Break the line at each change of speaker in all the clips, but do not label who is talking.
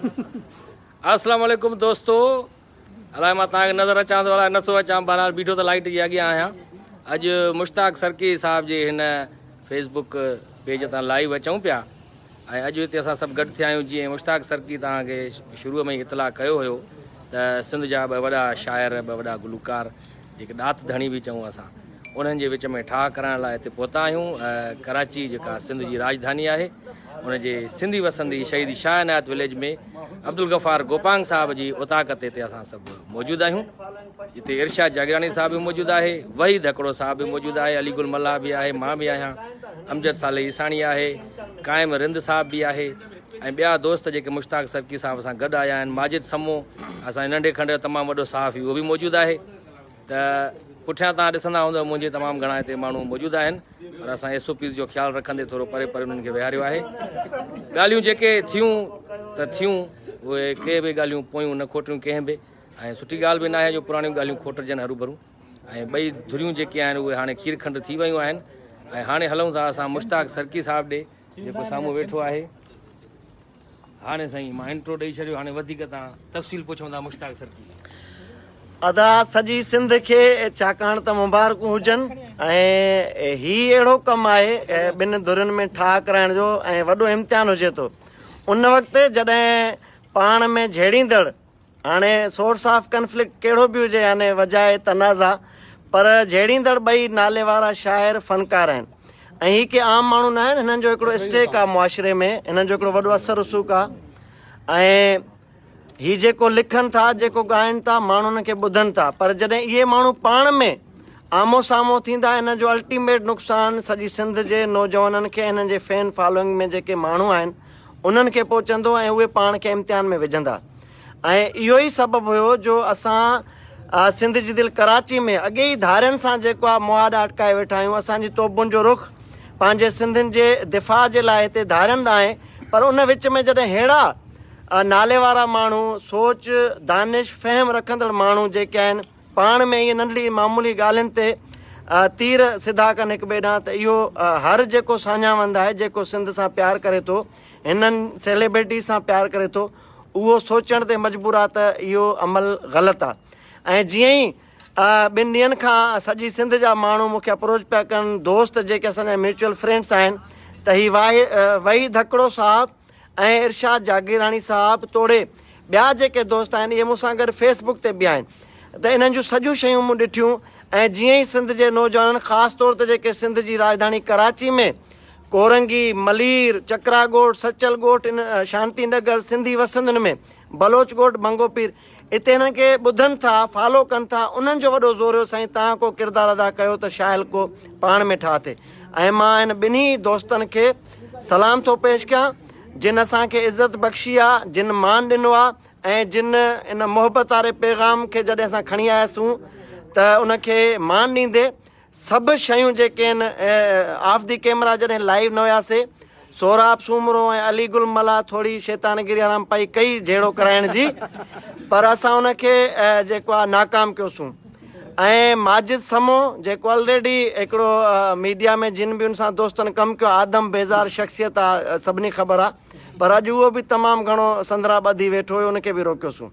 अस्सलाम वालेकुम दोस्तों। अलाए मां तव्हांखे नज़र अचां थो अलाए नथो अचां, बहरहाल बीठो त लाइट जे अॻियां आहियां। अॼु मुश्ताक सरकी साहब जे हिन फेसबुक पेज तां लाइव अचूं पिया ऐं अॼु हिते असां सभु गॾु थिया आहियूं। जीअं मुश्ताक सरकी तव्हांखे शुरूअ में ई इतला कयो हुयो त सिंध जा ॿ वॾा शाइर, ॿ वॾा गुलकार जेके ॾात धणी बि चऊं असां, उन्हनि जे विच में ठाह कराइण लाइ हिते पहुता आहियूं। कराची जेका सिंध जी राजधानी आहे, उनजे सिंधी वसंदी शहीद शाह इनायत विलेज में अब्दुल गफ़ार गोपांग साहब जी उताक़ ते असां सभु मौजूदु आहियूं। हिते इरशाद जागरानी साहब बि मौजूदु आहे, वहीद हकड़ो साहब बि मौजूदु आहे, अलीगुल मल्ला बि आहे, मां बि आहियां, अमजद साले ईसानी आहे, क़ाइम रिंद साहब बि आहे ऐं ॿिया दोस्त जेके मुश्ताक सरकी साहब सां गॾु आया आहिनि। माजिद समो असांजे नंढे खंड जो तमामु वॾो सहाफ़ी, उहो बि मौजूदु आहे। त पुठियां तव्हां ॾिसंदा हूंदव मुंहिंजे तमामु घणा हिते माण्हू मौजूदु आहिनि, पर असां SOPs जो ख़्यालु रखंदे थोरो परे परे उन्हनि खे विहारियो आहे। ॻाल्हियूं जेके थियूं त थियूं, उहे के बि ॻाल्हियूं पोयूं न खोटियूं कंहिं बि, ऐं सुठी ॻाल्हि बि न आहे जो पुराणियूं ॻाल्हियूं खोटजनि हरू भरू। ऐं ॿई धुरियूं जेके आहिनि उहे हाणे खीर खंड थी वियूं आहिनि। ऐं हाणे हलूं था असां मुश्ताक सरकी साहब ॾे, जेको साम्हूं वेठो आहे। हाणे साईं मां इंट्रो ॾेई छॾियो, हाणे वधीक तव्हां तफ़सील पुछूं था मुश्ताक सरकी।
अदा सॼी सिंध खे छाकाणि त मुबारकूं हुजनि ऐं हीउ अहिड़ो कमु आहे ॿिनि धुरियुनि में ठाह कराइण जो ऐं वॾो इम्तिहान हुजे थो। उन वक़्तु जॾहिं पाण में झेड़ींदड़, हाणे सोर्स ऑफ कन्फ्लिक्ट कहिड़ो बि हुजे, यानी वजाए तनाज़ा, पर झेड़ींदड़ ॿई नाले वारा शाइर फ़नकार आहिनि ऐं हीअ के आम माण्हू न आहिनि। हिननि जो हिकिड़ो स्टेक आहे मुआशिरे में, हिननि जो हिकिड़ो वॾो असरु रसूख़ आहे ऐं हीअ जेको लिखनि था, जेको ॻाइनि था, माण्हुनि खे ॿुधनि था। पर जॾहिं इहे माण्हू पाण में आमो साम्हूं थींदा, हिन जो अल्टीमेट नुक़सानु सॼी सिंध जे नौजवाननि खे, हिननि जे फैन फॉलोइंग में जेके माण्हू आहिनि उन्हनि खे पहुचंदो ऐं उहे पाण खे इम्तिहान में विझंदा। ऐं इहो ई सबबु हुयो जो असां सिंध जी दिलि कराची में अॻे ई धारियुनि सां जेको आहे मुआद अटकाए वेठा आहियूं। असांजी तोबुनि जो रुख़ पंहिंजे सिंधियुनि जे दिफ़ा जे लाइ हिते धारियुनि आहे, पर उन विच में जॾहिं अहिड़ा नाले वारा माण्हू, सोच, दानिश, फ़हम रखंदड़ माण्हू जेके आहिनि, पाण में इहे नंढड़ी मामूली ॻाल्हियुनि ते तीर सिधा कनि हिक ॿिए ॾांहुं, त इहो हर जेको साञावंद आहे, जेको सिंध सां प्यारु करे थो, हिननि सेलिब्रिटी सां प्यारु करे थो, उहो सोचण ते मजबूर आहे त इहो अमल ग़लति आहे। ऐं जीअं ई ॿिनि ॾींहंनि खां सॼी सिंध जा माण्हू मूंखे अप्रोच पिया कनि, दोस्त जेके असांजा म्यूचुअल फ्रेंड्स आहिनि, त हीअ वहीद हकड़ो साहब ऐं इरशाद जागीरानी साहब तोड़े ॿिया जेके दोस्त आहिनि, इहे मूंसां गॾु फेसबुक ते बि आहिनि। त इन्हनि जूं सॼियूं शयूं मूं ॾिठियूं ऐं जीअं ई सिंध जे नौजवाननि, ख़ासि तौर ते जेके सिंध जी राजधानी कराची में कोरंगी, मलीर, चकरा ॻोठ, सचल ॻोठ, इन शांति नगर, सिंधी वसंदनि में बलोच ॻोठ, बंगोपीर, हिते हिननि खे ॿुधनि था, फॉलो कनि था। उन्हनि जो वॾो ज़ोर हुयो, साईं तव्हां को किरदारु अदा कयो त शाइल को पाण में ठाह थिए। ऐं मां हिन ॿिन्ही दोस्तनि खे सलाम थो पेश कयां, जिन असांखे इज़त बख़्शी आहे, जिन मान ॾिनो आहे ऐं जिन इन मोहबत वारे पैगाम खे जॾहिं असां खणी आयासीं त उनखे मान ॾींदे सभु शयूं जेके आहिनि ऑफ दी कैमरा जॾहिं लाइव न हुयासीं, सोराब सूमरो ऐं अलीगुल मला थोरी शैतानगिरी आराम पई कई जहिड़ो कराइण जी, पर असां उनखे जेको आहे नाकाम कयोसीं। ऐं माजिद समो जेको ऑलरेडी हिकिड़ो मीडिया में जिन बि उन सां दोस्तनि कमु कयो, आदम बेज़ार शख़्सियत आहे, सभिनी ख़बर आहे, पर अॼु उहो बि तमामु घणो संदरा ॿधी वेठो हुयो, उनखे बि रोकियोसीं।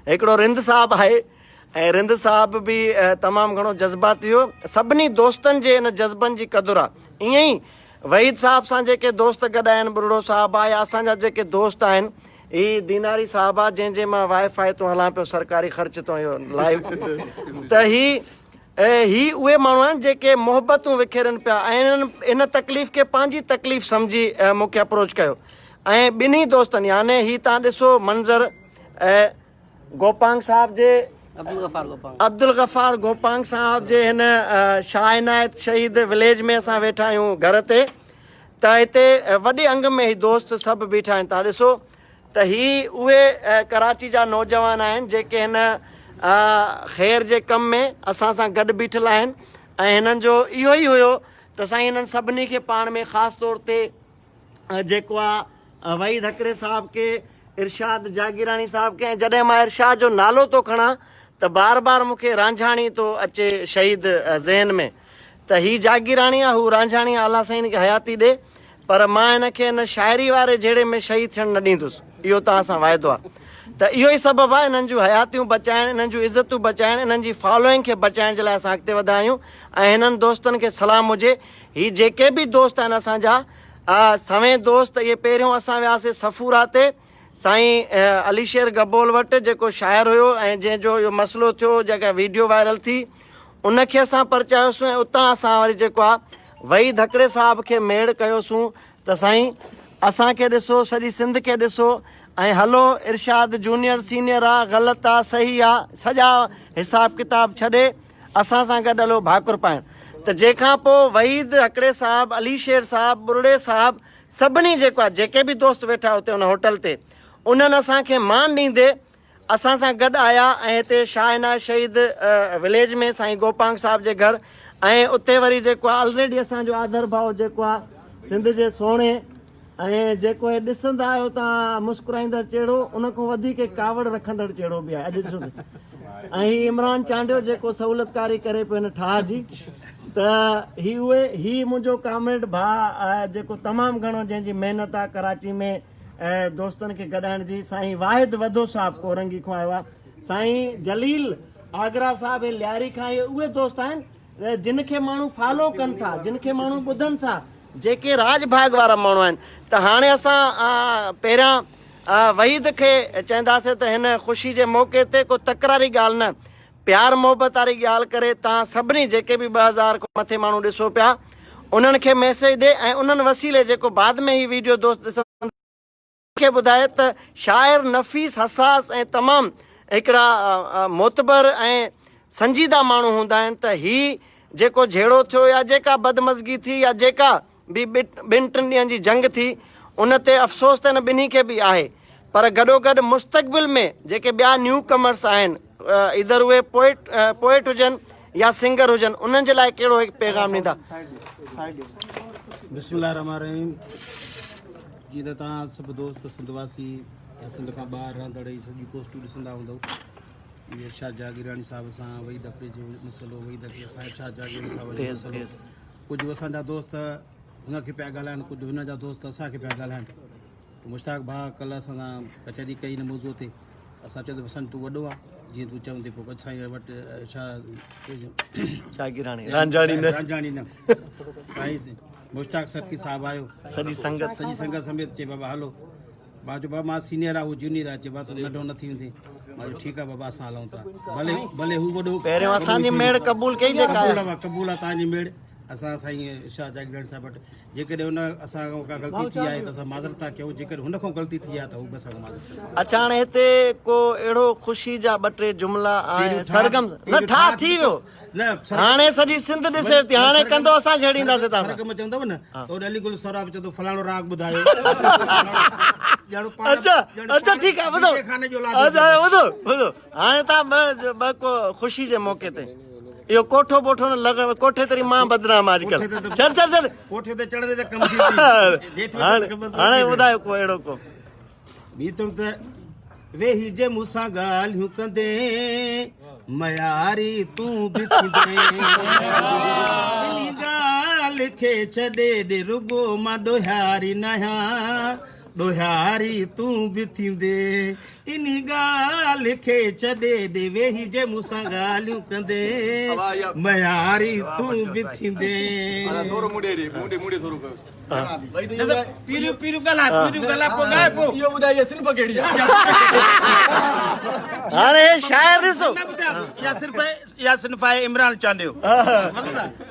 हिकिड़ो रिंद साहब आहे ऐं रिंद साहब बि तमामु घणो जज़्बाती हुयो। सभिनी दोस्तनि जे इन जज़्बनि जी क़दुरु आहे। ईअं ई वहीद साहब सां जेके दोस्त गॾु आहिनि, बुरड़ो साहब आहे, या असांजा जेके दोस्त आहिनि, ही दीनारी साहब आहे, जंहिंजे मां वाईफाई तो हलां पियो, सरकारी ख़र्च तो इहो लाइव। त ही उहे माण्हू आहिनि जेके मोहबतूं विखेरनि पिया ऐं इन तकलीफ़ खे पंहिंजी तकलीफ़ सम्झी मूंखे अप्रोच कयो। ऐं ॿिन्ही दोस्तनि, याने ही तव्हां ॾिसो मंज़र गोपांग साहब जे, अब्दुल गफ़ार गोपांग साहब जे हिन शाह इनायत शहीद विलेज में असां वेठा आहियूं घर ते, त हिते वॾे अंग में ही दोस्त सभु बीठा आहिनि। तव्हां ॾिसो त ही उहे कराची जा नौजवान आहिनि जेके हिन ख़ैर जे कम में असां सां गॾु बीठल आहिनि ऐं हिननि जो इहो ई हुयो त साईं हिननि सभिनी खे पाण में ख़ासि तौर ते जेको आहे वहीद हकड़े साहब के, इरशाद जागीरानी साहब के, ऐं जॾहिं मां इरशाद जो नालो थो खणा त बार बार मूंखे रांझाणी थो अचे शहीद ज़हन में। त ही जागीराणी आहे, हू रांझाणी आहे, अलाह साईं हिनखे हयाती ॾे, पर मां हिनखे हिन शाइरी वारे जहिड़े में शहीद थियणु न ॾींदुसि। इहो तव्हां सां वाइदो आहे। त इहो ई सबबु आहे इन्हनि जूं हयातियूं बचाइण, इन्हनि जूं इज़तूं बचाइण, इन्हनि जी फॉलोइंग खे बचाइण जे लाइ असां अॻिते वधा आहियूं। ऐं हिननि दोस्तनि खे सलाम हुजे, ही जेके बि दोस्त आहिनि असांजा सवें दोस्त, इहे पहिरियों असां वियासीं सफूरा ते साईं अलीशेर गबोल वटि, जेको शाइर हुयो ऐं जंहिंजो इहो मसइलो थियो, जेका वीडियो वायरल थी, उनखे असां परचायोसीं। ऐं उतां असां वरी जेको आहे वही धकड़े साहिब खे मेड़ कयोसीं त साईं असांखे ॾिसो, सॼी सिंध खे ॾिसो ऐं हलो, इरशाद जूनियर सीनियर आहे, ग़लति आहे, सही आहे, सॼा हिसाब किताब छॾे असां सां गॾु हलो भाकुर पाइण। त जंहिंखां पोइ वहीद हकड़े साहिबु, अलीशेर साहिबु, बुरड़े साहिबु, सभिनी जेको आहे जेके बि दोस्त वेठा हुते हुन होटल ते, उन्हनि असांखे मान ॾींदे असां सां गॾु आया ऐं हिते शाह इनायत शहीद विलेज में साईं गोपांग साहिब जे घर, ऐं उते वरी जेको आहे ऑलरेडी असांजो आदर भाव जेको आहे सिंध जे सोणे, ऐं जेको हे ॾिसंदा आहियो तव्हां मुस्कुराईंदड़ चेहरो, उन खां वधीक कावड़ रखंदड़ चेहरो बि आहे अॼु ॾिसो। ऐं ही इमरान चांडियो जेको सहूलियतकारी करे पियो हिन ठाह जी, त ही मुंहिंजो कामरेड भाउ जेको तमामु घणो जंहिंजी महिनत आहे कराची में दोस्तनि खे गॾाइण जी। साईं वाहिद वधो साहिबु कोरंगी खां आयो आहे, साईं जलील आगरा साहिबु हे लियारी खां, इहे उहे दोस्त आहिनि जिन खे माण्हू फॉलो कनि था, जिन खे माण्हू ॿुधनि था, जेके राज भाग वारा माण्हू आहिनि। त हाणे असां पहिरियां वहीद खे चवंदासीं त हिन ख़ुशी जे मौक़े ते को तकरारी ॻाल्हि न, प्यार मोहबत वारी ॻाल्हि करे तव्हां सभिनी जेके बि 2000 खां मथे माण्हू ॾिसो पिया, उन्हनि खे मैसेज ॾे ऐं उन्हनि वसीले जेको बाद में ही वीडियो दोस्त ॾिसंदा खे ॿुधाए त शाइर नफ़ीस, हसास ऐं तमामु हिकिड़ा मोतबर ऐं संजीदा माण्हू हूंदा आहिनि। त ही जेको झेड़ो थियो या जेका बदमज़गी थी या जेका बि ॿिनि टिनि ॾींहंनि जी जंग थी, उन ते अफ़सोस त हिन ॿिन्ही खे बि आहे, पर गॾोगॾु मुस्तक़बिल में जेके ॿिया न्यू कमर्स आहिनि, इधर उहे पोइट हुजनि या सिंगर हुजनि, उन्हनि जे लाइ कहिड़ो हिकु पैगाम ॾींदा?
बिस्मिल्लाह रहमान रहीम। जीअं त तव्हां सभु दोस्त सिंधवासी या सिंध खां ॿाहिरि रहंदड़ सॼी पोस्टूं ॾिसंदा हूंदव, इहे शाह जागीरानी साहिब सां वही दफ़े जो मसइलो, वही दफ़े साहिब शाह जागीरानी साहिब जो मसइलो, कुझु असांजा दोस्त हुनखे पिया ॻाल्हाइनि, कुझु हुन जा दोस्त असांखे पिया ॻाल्हाइनि। मुश्ताक भाउ कल्ह असां सां कचहरी कई हिन मौज़ूअ ते, असां चयो त बसि तूं वॾो आहे, जीअं तूं चवंदे पोइ असांजे वटि रांझाणी न साईं मुश्ताक सरकी साहिबु आयो, सॼी संगत समेत, चए बाबा हलो। मां चयो बाबा मां सीनियर आहे, हू जूनियर आहे, चए बाबा तूं नंढो न थी वेंदे। मां चयो ठीकु आहे बाबा असां हलूं था, भले हू वॾो,
पहिरियों असांजी मेड़ क़बूल कई, जेका
क़बूल आहे तव्हांजी मेड़। असां साईं शाह जागीरानी साहिब वटि जेकॾहिं हुन असां का ग़लती थी आहे त असां माज़रत था कयूं, जेकॾहिं हुन खां ग़लती थी आहे त हू बि असां माज़रत।
अच्छा, हाणे हिते को अहिड़ो ख़ुशी जा 2-3 जुमला आहे सरगम न ठाह थी वियो, हाणे सॼी सिंध ॾिसे थी, हाणे कंदो असां छॾींदासीं तव्हां
सरगम चवंदव न त अली गुल सौराब चवंदो फलाणो राग ॿुधायो।
अच्छा ठीकु आहे, ॿुधो हाणे तव्हां ॿ को ख़ुशी जे मौक़े ते इहो कोठो बोठो न लॻ, कोठे तरी मां बदनाम अॼुकल्ह, छॾ
कोठे ते चढ़ंदे त कम थी।
हाणे ॿुधायो को अहिड़ो को
बीतुम त वेही जे मूंसां ॻाल्हियूं कंदे मयारी तूं बि थींदे, ॻाल्हि खे छॾे ॾे रुगो मां ॾोहारी नयां, ॾोहारी तूं बि थींदे, इन ॻाल्हि खे छॾे ॾे वेही जे मूंसां ॻाल्हियूं कंदे मयारी तूं बि थींदे।
हाणे शाइर ॾिसो,
इमरान चांडियो,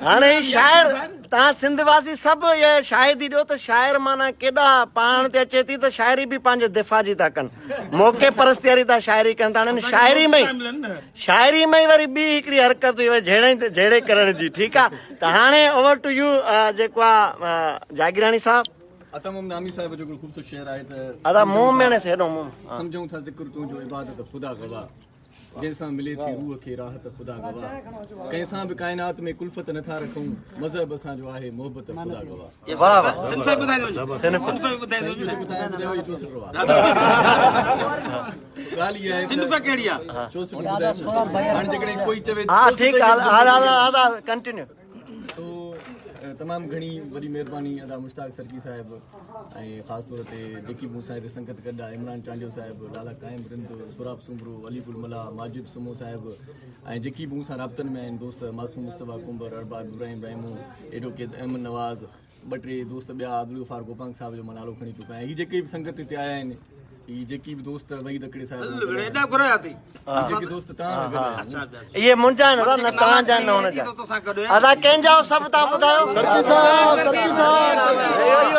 हाणे शाइर तव्हां सिंधवासी सभु इहा शाहिदी ॾियो त शाइर माना केॾा पाण ते अचे थी त शाइरी बि पंहिंजे दिफ़ा जी था कनि, मौक़े परस्तियारी था शाइरी कनि था। हाणे शाइरी में ई वरी ॿी हिकिड़ी हरकत हुई झेड़े करण जी, ठीकु आहे। त हाणे ओवर टू यू जेको आहे जागीरानी साहिबु।
अतमम नामी साहिब जो ख़ूब सो शेर आहे त
अदा मुंह में ने सेडो मुंह
समझूं था ज़िक्र तुंहिंजो इबादत ख़ुदा गवाह, जंहिंसां मिले थी रूह खे राहत ख़ुदा गवाह, कंहिंसां बि काइनात में कुल्फत नथा रखूं, मज़हब असांजो आहे मोहबत ख़ुदा गवाह।
वाह वाह,
ॻाल्हि इहा आहे सिंफ कहिड़ी आहे, हाणे जेकॾहिं कोई चवे
हा ठीकु आहे, कंटिन्यू।
सो तमामु घणी वॾी महिरबानी अदा मुश्ताक सरकी साहिब ऐं ख़ासि तौर ते जेकी मूं सां हिते संगत गॾु आहे इमरान चांडियो साहिब, लाला काइम रिंद, सुराब सुमरू, अलीपुर मला, माजिद सुमो साहिब ऐं जेकी मूं सां राब्तनि में आहिनि दोस्त मासूम मुस्तफ़ा कुंबर, अरबाब इब्राहिम इब्राहिमू, एडवोकेट अहमद नवाज़, ॿ टे दोस्त ॿिया अब्दुल गफ़ार गोपांग साहिब जो मां नालो खणी चुका आहियां। हीअ जेके बि संगत हिते आया आहिनि, हीअ जेकी बि दोस्त वहीद अकड़े साहिब जेके दोस्त तव्हां गॾु आहिनि
ये मुंहिंजा आहिनि न तव्हांजा आहिनि न हुनजा अदा कंहिंजा सभु तव्हां ॿुधायो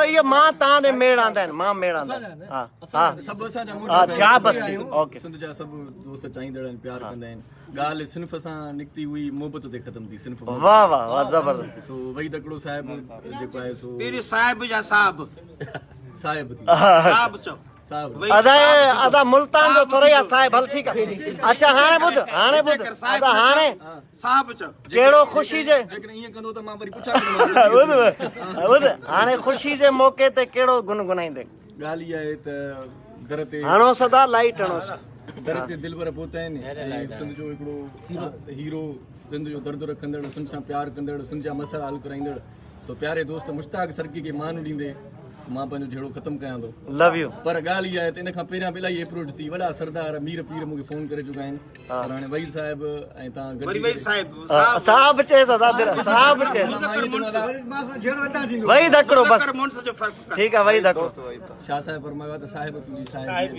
इहो मां तव्हां ॾे मेड़ आंदा आहिनि मां मेड़ आंदा हा हा
सभु असांजा
हा थिया बसि ठीक ओके
सिंध जा सभु दोस्त चाहींदड़ आहिनि, प्यार कंदा आहिनि। ॻाल्हि सिन्फ़ सां निकिती हुई मोहबत ते ख़तम थी सिन्फ़
वाह वाह वाह ज़बरदस्त
सो वहीद अकड़ो साहिब जेको आहे सो
साहिब या साहब
साहिब थी
साहब चओ
साहिब
अदा अदा मुल्तान जो थोरैया साहिब हल ठीकु आहे अच्छा हाणे ॿुध अदा हाणे
साहब चओ
कहिड़ो ख़ुशी जे
जेकॾहिं ईअं कंदो त मां वरी पुछां
ॿुध हाणे ख़ुशी जे मौक़े ते कहिड़ो गुनगुनाईंदे
ॻाल्हि इहा आहे त दर ते
हणो सदा लाइट हणोसि
दर ते दिलबर पहुता आहिनि ऐं सिंध जो हिकिड़ो हीरो सिंध जो दर्द रखंदड़ सिंध सां प्यार कंदड़ सिंध जा मसइला हल कराईंदड़ सो प्यारे दोस्त मुश्ताक सरकी खे मान ॾींदे मां पंहिंजो जहिड़ो ख़तमु कयां थो
लव यू
पर ॻाल्हि इहा आहे त इन खां पहिरियां बि इलाही अप्रोच थी वॾा सरदार मीर पीर मूंखे फ़ोन करे चुका आहिनि पर हाणे वहीद साहिब ऐं तव्हां
वरी
गॾु
वही साहिब
साहब चएसि अदा साहब चएसि वही धकड़ो बस
मुंस जो फर्क
ठीक है वही धकड़ो
शाह साहिब फरमायो आहे त साहिब तुंहिंजी साहिब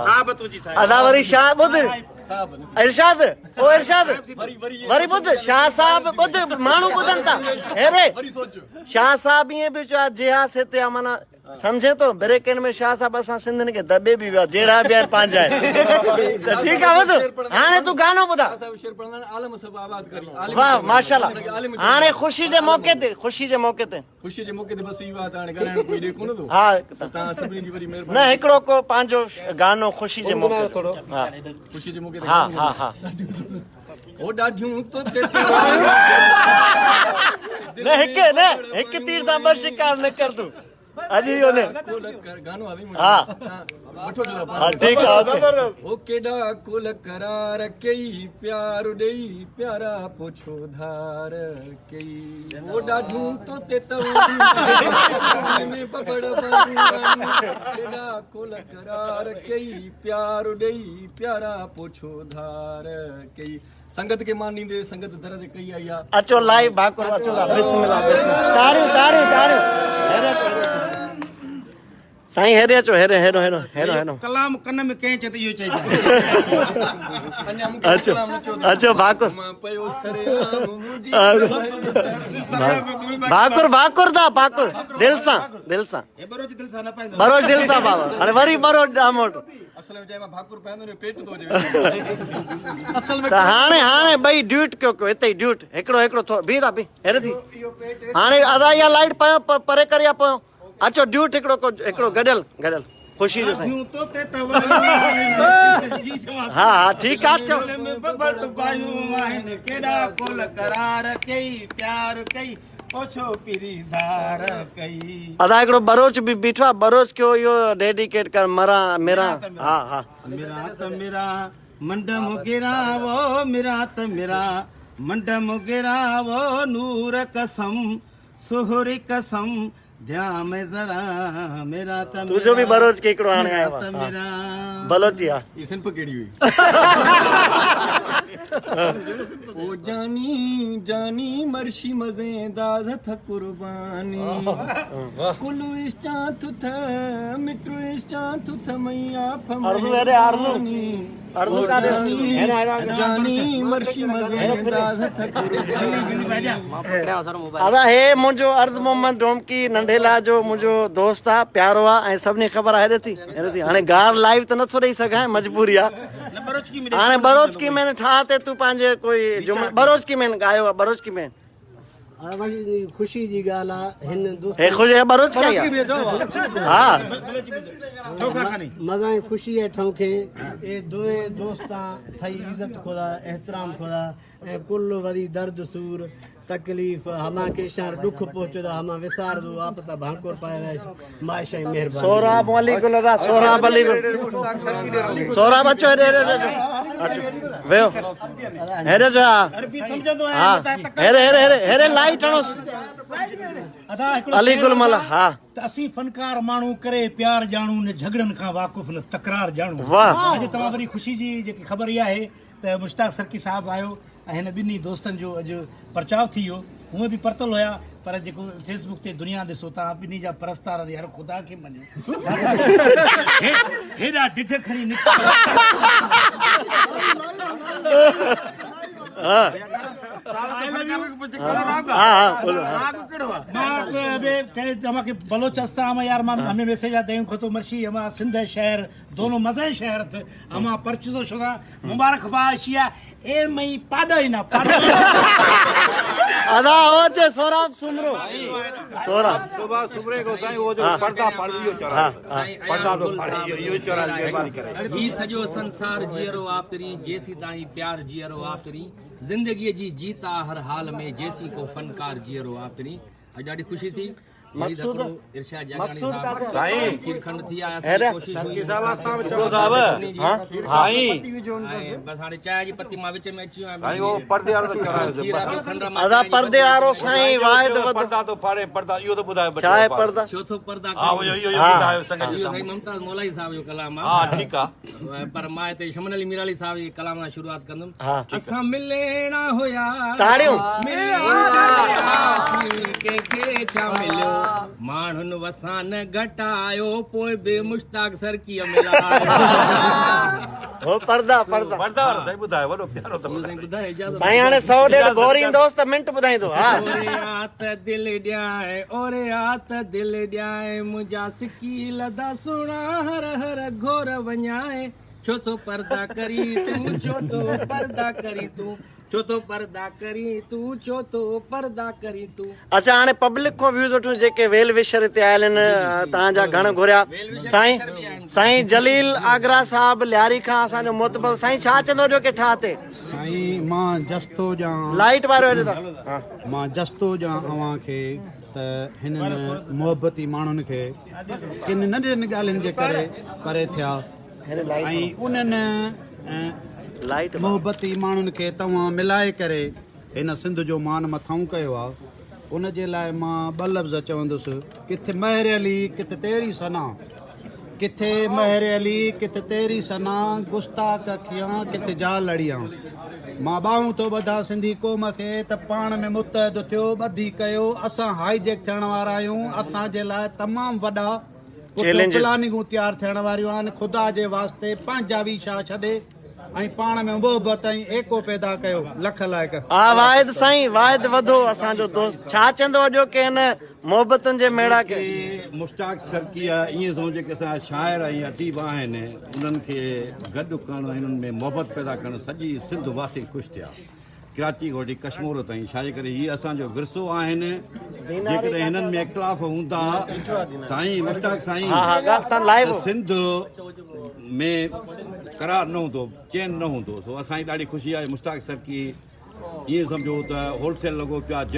साहब तुझी साहिब
अदा वरी शाह ॿुध
साहिब
इरशाद ओ इरशाद वरी ॿुध शाह साहब ॿुध माण्हू ॿुधनि था हेरे
वरी सोचो
शाह साहब ईअं बि चयो आहे जिहास हिते आहे माना सम्झे तो ब्रेकन में शाह साहब असां सिंधियुनि खे दॿे बि विया जहिड़ा बि आहिनि पंहिंजा आहिनि त ठीकु आहे ॿुध हाणे तूं गानो ॿुधा
साहिब शेर पढ़ंदा आहिनि आलम सभु आबाद करी
वाह माशाल्लाह हाणे ख़ुशी जे मौक़े ते
ख़ुशी जे मौक़े ते बसि इहो आहे त हाणे ॻाल्हाइण कोई ॾे कोन थो
हा
तव्हां सभिनी जी वरी
न
महिरबानी
हिकिड़ो को पंहिंजो गानो ख़ुशी जे मौक़े ते हा
ख़ुशी जे मौक़े ते
हा हा हा
ओ ॾाढियूं तो
न हिकु तीर सां ॿ शिकार न कर तूं अॼु इहो न
गानो आहे
हा
वठो जो
हा ठीकु आहे
ओ केॾा कुल करार कई प्यार ॾेई प्यारा पोछो धार कई ओ ॾाढियूं तो ते में पकड़ केॾा कुल करार कई प्यार ॾेई प्यारा पोछो धार कई संगत के मान नींदे संगत दर ते कई आई आहे
अचो लाइव भाकुर अचो बिस्मिल्लाह ताड़ियूं ताड़ियूं ताड़ियूं साईं हेरे अचो हेरे हेरो हेरो हेरो हेरो
कलाम कन में कंहिं चए त इहो चइजे
अञा मूंखे
अचो
कलाम नचो
अचो भाकुर
मां पयो सरे
भाकुर भाकुर दा भाकुर दिल सां
हे बरोज दिल सां न पाईंदो
बरोज दिल सां बाबा हाणे वरी बरोज डामोट
असल में चाहे मां भाकुर पाईंदो ने पेट थो अचे असल में
त हाणे हाणे ॿई ड्यूट कयो कयो हिते ई ड्यूट हिकिड़ो थो बीह था बीह हेरे थी हाणे अदा इहा लाइट पयो परे करे पयो अचो ड्यूट हिकिड़ो गॾियल ख़ुशी जो साईं हा हा ठीकु आहे अचो
केॾा कुल करार कई प्यार कई पोछो पीरीदार कई
अदा हिकिड़ो बरोच बि बीठो आहे बरोच कयो इहो डेडिकेट कर मरा मेरा हा हा
मेरा त मेरा मंड मुगिरा वो मेरा त मेरा मंड मुगिरा वो नूर कसम सुहरी कसम ध्यान में जरा मेरा त
तुंहिंजो बि बरोच के हिकिड़ो हाणे आयो आहे
मेरा
बलोची आहे
ये सिंप केड़ी हुई ओ जानी जानी मर्शी मजेदार थ कुर्बानी कुलु इष्टा तुथ मिट्रु इष्टा तुथ मैया
अर्दू हेरे अर्दू अर्दू का
जानी मर्शी मजेदार थ कुर्बानी
अदा हे मुंहिंजो अर्द मोहम्मद डोमकी नंढेला जो मुंहिंजो दोस्त आहे प्यारो आहे ऐं सभिनी ख़बर आहे हेरे थी हाणे गार लाइव त नथो ॾेई सघां मजबूरी आहे हाणे बरोचकी में ठा ते तूं पंहिंजे कोई बरोचकी में ॻायो आहे बरोचकी में
ख़ुशी जी ॻाल्हि आहे हिन दोस्त
हे ख़ुशी बरोच कई आहे हा
मज़ा ऐं ख़ुशी आहे ठौंखे ए दोए दोस्तां थई इज़त खुदा एहतराम खुदा ऐं कुल वरी दर्द सूर तकलीफ़ हमा के शहर दुख पहुंचो था हमा विसार दो आप ता भांकोर पाए रहे माशा मेहरबानी
सोहराब अली गुल दा सोहराब अली गुल सोहराब अचो रे रे वेहो हेरे जा
अरबी सम्झंदो
हा
आहियां त तक
हेरे हेरे हेरे हेरे लाइट हणोस
अदा हिकिड़ो
अली
शेर
गुलमल
आहे
हा
त असीं फनकार माण्हू करे प्यार ॼाणू न झगड़नि खां वाक़ुफ़ न तकरार ॼाणू
वाह।
अॼु तमामु वॾी ख़ुशी जी जेकी ख़बर इहा आहे त मुश्ताक सरकी साहिबु आयो ऐं हिन ॿिन्ही दोस्तनि जो अॼु परचाव थी वियो हूअं बि परतल हुया पर जेको फेसबुक ते दुनिया ॾिसो तव्हां ॿिन्ही जा परस्तार यार ख़ुदा खे मञो हेॾा ॾिठ खणी निकिता बलोचिस्तान में यार हमें मैसेज आते हैं खुद मर्शी हमारा सिंध शहर दोनों मजे शहर थे हमारा परचुदो शुदा मुबारकबाद शिया ए मई पादा ही ना पादा
अदा होचे सोराब सुमरो सोराब
सुबह सुबह को साईं वो जो पर्दा पड़ दियो चरा पर्दा तो यो चरा मेहरबानी करे
ही सॼो संसार जीअरो आपतरी जेसी ताईं प्यार जीअरो आपतरी ज़िंदगीअ जी जीता हर हाल में जेसी को फनकार जीअरो आपतरी अॼु ॾाढी ख़ुशी थी
मक़सूद
इरशाद जागाणी
साईं।
साहब खीर खंड थी आया
हेरे।
कोशिश हुई
साहब
साईं बस हाणे चाय जी पत्ती मां विच में अची वियो
साईं वो पर्दे वालो तो चरा
अदा पर्दे वारो साईं वाहिद वधो
पर्दा तो फाड़े पर्दा यो तो बुधाए बच्चा
चाहे पर्दा
चौथो पर्दा
हां यो यो बुधायो संगत जी
इहो साईं मुमताज़ मौलाई साहब जो कलाम आहे
हां ठीक आ
पर मां हिते शमन अली मीराली साहब जी कलाम सां शुरूआत कंदुमि
हा
असां मिलणा हुया
ताड़ियूं
कंहिंखे छा मिलियो माण्हुनि वसां न घटायो पोइ बि मुश्ताक सरकीअ मिलायो
हो पर्दा पर्दा
पर्दा वालो साईं बुधाए वडो प्यारो तो
साईं ॿुधाए इजाज़त
साईं हाणे 100 गोरी दोस्त मिंट ॿुधाईंदो हा
ओरे आत दिल ॾियाए ओरे आत दिल ॾियाए मुंहिंजा सिकी लदा सुणा हर हर घोर वञाए छो तो पर्दा करी तूं छो तो पर्दा करी तूं छो तो पर्दा करी तूं छो तो पर्दा करी तूं
अच्छा हाणे पब्लिक को व्यूज़ वठूं जेके वेल विशर हिते आयल आहिनि तव्हांजा घण घुरिया साईं साईं जलील आगरा साहब लियारी खां असांजो मोतबर साईं छा चवंदो जो के ठाते
साईं मां जस्तो ॼां
लाइट वारो हेॾे हा
मां जस्तो ॼां अव्हां खे त हिननि मोहबती माण्हुनि खे किन नंढड़ियुनि ॻाल्हियुनि जे करे परे थिया
हेॾे लाइट
ऐं उन्हनि
लाइट
मोहबती माण्हुनि खे तव्हां मिलाए करे हिन सिंध जो मान मथां कयो आहे उन जे लाइ मां ॿ लफ़्ज़ चवंदुसि किथे महर अली किथे तेरी सना किथे महर अली किथे तेरी सना गुस्ताख अखियां किथे जाल लड़ियां मां ॿाहूं थो ॿधा सिंधी क़ौम खे त पाण में मुतहद थियो ॿधी कयो असां हाईजेक थियण वारा आहियूं असांजे लाइ तमामु वॾा प्लानिंगूं तयारु थियण वारियूं आहिनि ख़ुदा जे वास्ते पंहिंजा बि छा छॾे ऐं पाण में मोहबत ऐं एको पैदा कयो लख लाइक
हा वाहिद साईं वाहिद वधो असांजो दोस्त छा चवंदो जो के हिन मोहबतुनि जे मेड़ा खे
मुश्ताक सरकी ईअं समझ के असां शाइर ऐं अदीब आहिनि उन्हनि खे गॾु करणु हिननि में मोहबत पैदा करणु सॼी सिंध वासी ख़ुशि थिया कराची खां वठी कश्मीर ताईं छाजे करे हीअ असांजो विरसो आहिनि जेकॾहिं हिननि में इख़्तिलाफ़ हूंदा साईं मुश्ताक साईं
हा हा तव्हां लाइव
त सिंध में करार न हूंदो चैन न हूंदो सो असांजी ॾाढी ख़ुशी आहे मुश्ताक सरकी ईअं सम्झो त होलसेल लॻो पियो आहे